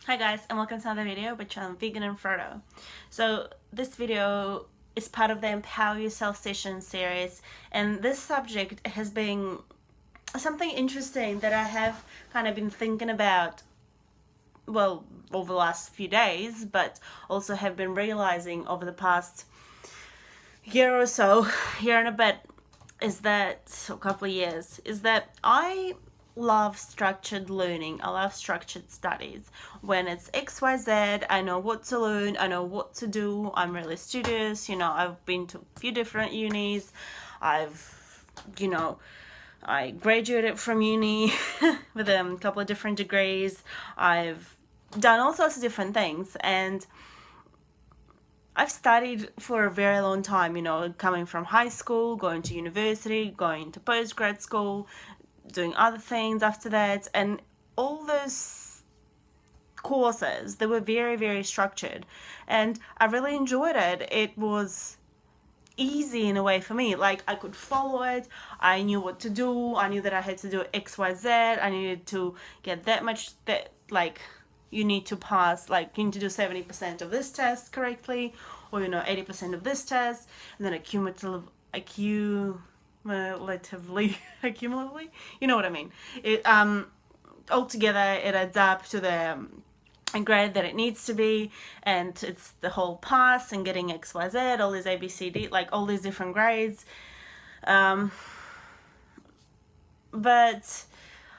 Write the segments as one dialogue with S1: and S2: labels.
S1: Hi guys, and welcome to another video which I'm Vegan and Frodo. So this video is part of the Empower Yourself session series, and this subject has been something interesting that I have kind of been thinking about, well, over the last few days, but also have been realizing over the past year or so, year and a bit, is that a couple of years, is that I love structured learning. I love structured studies. When it's XYZ, I know what to learn, I know what to do. I'm really studious, I've been to a few different unis. You know, I graduated from uni with a couple of different degrees. I've done all sorts of different things, and I've studied for a very long time, coming from high school, going to university, going to postgrad school, doing other things after that, and all those courses, they were very, very structured, and I really enjoyed it. It was easy in a way for me. Like, I could follow it, I knew what to do, I knew that I had to do XYZ, I needed to get that much, that, like, you need to pass, like, you need to do 70% of this test correctly, or 80% of this test, and then cumulatively, you know what I mean. It altogether it adds up to the grade that it needs to be, and it's the whole pass and getting XYZ, all these ABCD, like all these different grades. But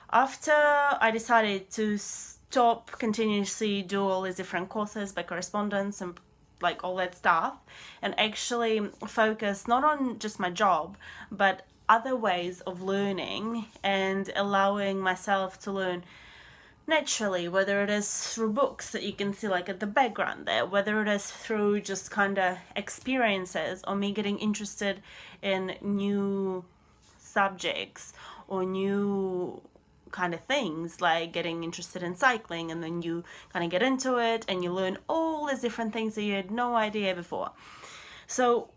S1: after I decided to stop continuously do all these different courses by correspondence and like all that stuff, and actually focus not on just my job but other ways of learning and allowing myself to learn naturally, whether it is through books that you can see like at the background there, whether it is through just kind of experiences or me getting interested in new subjects or new kind of things, like getting interested in cycling, and then you kind of get into it and you learn all these different things that you had no idea before. So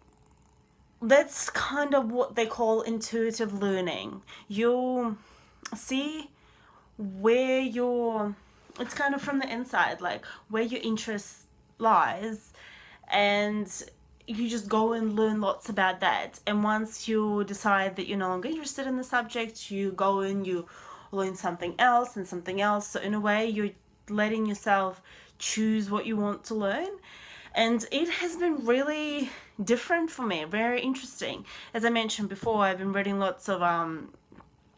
S1: that's kind of what they call intuitive learning. You see where your, it's kind of from the inside, like where your interest lies, and you just go and learn lots about that. And once you decide that you're no longer interested in the subject, you go and you learn something else and something else. So in a way, you're letting yourself choose what you want to learn. And it has been really different for me, very interesting. As I mentioned before, I've been reading lots over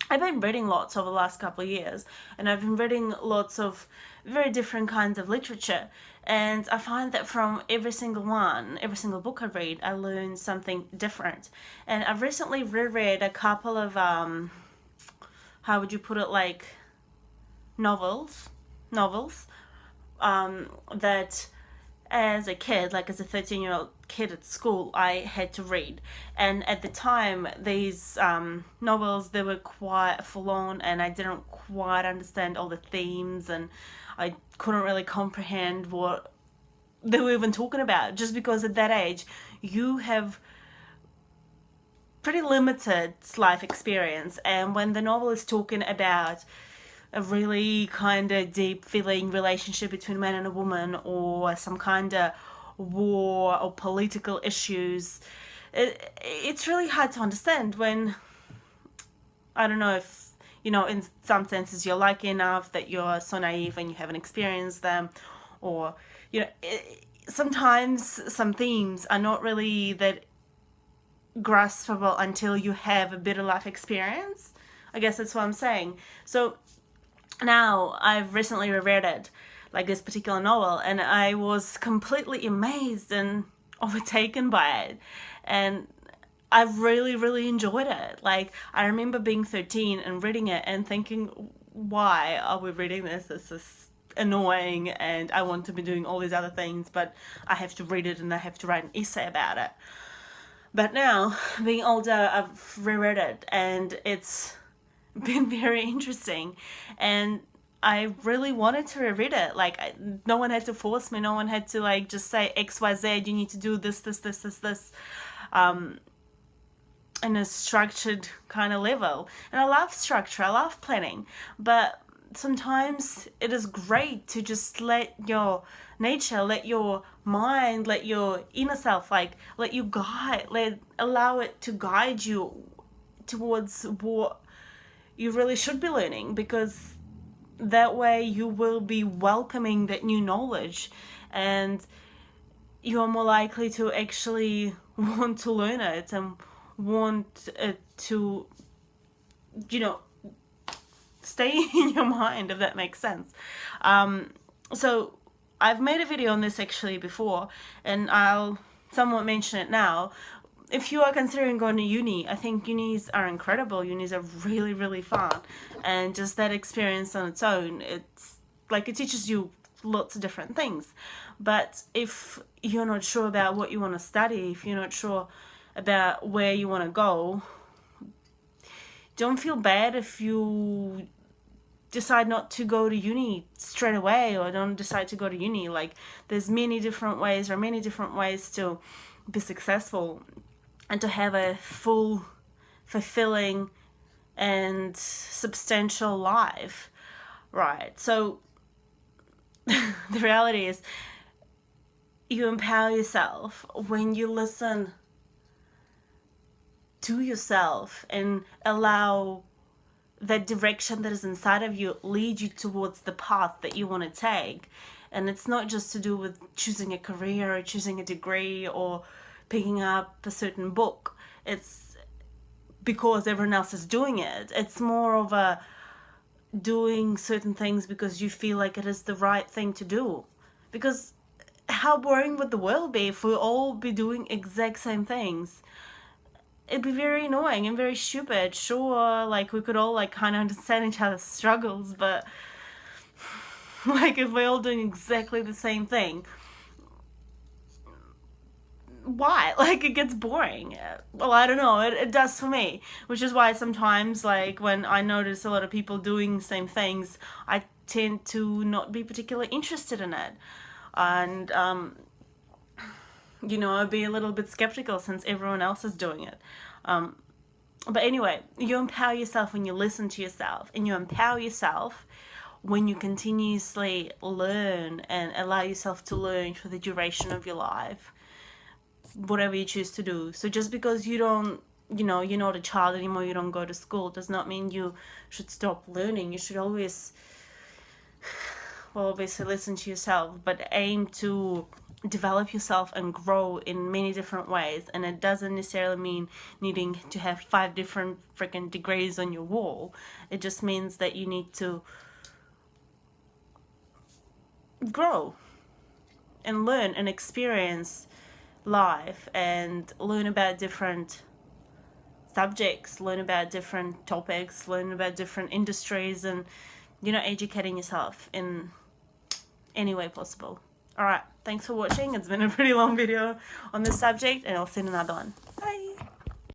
S1: the last couple of years, and I've been reading lots of very different kinds of literature, and I find that from every single book I read, I learn something different. And I've recently reread a couple of how would you put it, like novels that as a kid, like as a 13-year-old kid at school, I had to read. And at the time, these novels, they were quite full on, and I didn't quite understand all the themes, and I couldn't really comprehend what they were even talking about, just because at that age, you have pretty limited life experience. And when the novel is talking about a really kind of deep feeling relationship between a man and a woman, or some kind of war or political issues, it's really hard to understand. When, I don't know if, in some senses you're lucky enough that you're so naive and you haven't experienced them, or, sometimes some themes are not really that graspable until you have a bit of life experience. I guess that's what I'm saying. So now I've recently reread it, like this particular novel, and I was completely amazed and overtaken by it, and I really, really enjoyed it. Like, I remember being 13 and reading it and thinking, why are we reading this? This is annoying, and I want to be doing all these other things, but I have to read it and I have to write an essay about it. But now, being older, I've reread it, and it's been very interesting, and I really wanted to reread it. Like, no one had to force me, no one had to like just say XYZ, you need to do this in a structured kind of level. And I love structure, I love planning, but sometimes it is great to just let your nature, let your mind, let your inner self, like let you guide, allow it to guide you towards what you really should be learning, because that way you will be welcoming that new knowledge, and you are more likely to actually want to learn it and want it to, you know, stay in your mind, if that makes sense. So I've made a video on this actually before, and I'll somewhat mention it now. If you are considering going to uni, I think unis are incredible. Unis are really, really fun. And just that experience on its own, it's like it teaches you lots of different things. But if you're not sure about what you want to study, if you're not sure about where you want to go, don't feel bad if you decide not to go to uni straight away, or don't decide to go to uni. Like, there's many different ways to be successful and to have a full, fulfilling and substantial life, right? So the reality is, you empower yourself when you listen to yourself and allow that direction that is inside of you lead you towards the path that you want to take. And it's not just to do with choosing a career or choosing a degree or picking up a certain book. It's because everyone else is doing it. It's more of a doing certain things because you feel like it is the right thing to do. Because how boring would the world be if we all be doing exact same things? It'd be very annoying and very stupid. Sure, like we could all like kind of understand each other's struggles, but like if we're all doing exactly the same thing, why? Like, it gets boring. Well, I don't know, it does for me, which is why sometimes, like, when I notice a lot of people doing the same things, I tend to not be particularly interested in it. And you know, I'd be a little bit skeptical since everyone else is doing it. But anyway, you empower yourself when you listen to yourself, and you empower yourself when you continuously learn and allow yourself to learn for the duration of your life, whatever you choose to do. So just because you don't, you know, you're not a child anymore, you don't go to school, does not mean you should stop learning. You should always, well, obviously listen to yourself, but aim to develop yourself and grow in many different ways. And it doesn't necessarily mean needing to have 5 different freaking degrees on your wall. It just means that you need to grow and learn and experience life and learn about different subjects, learn about different topics, learn about different industries, and, you know, educating yourself in any way possible. Alright, thanks for watching. It's been a pretty long video on this subject, and I'll see you in another one. Bye!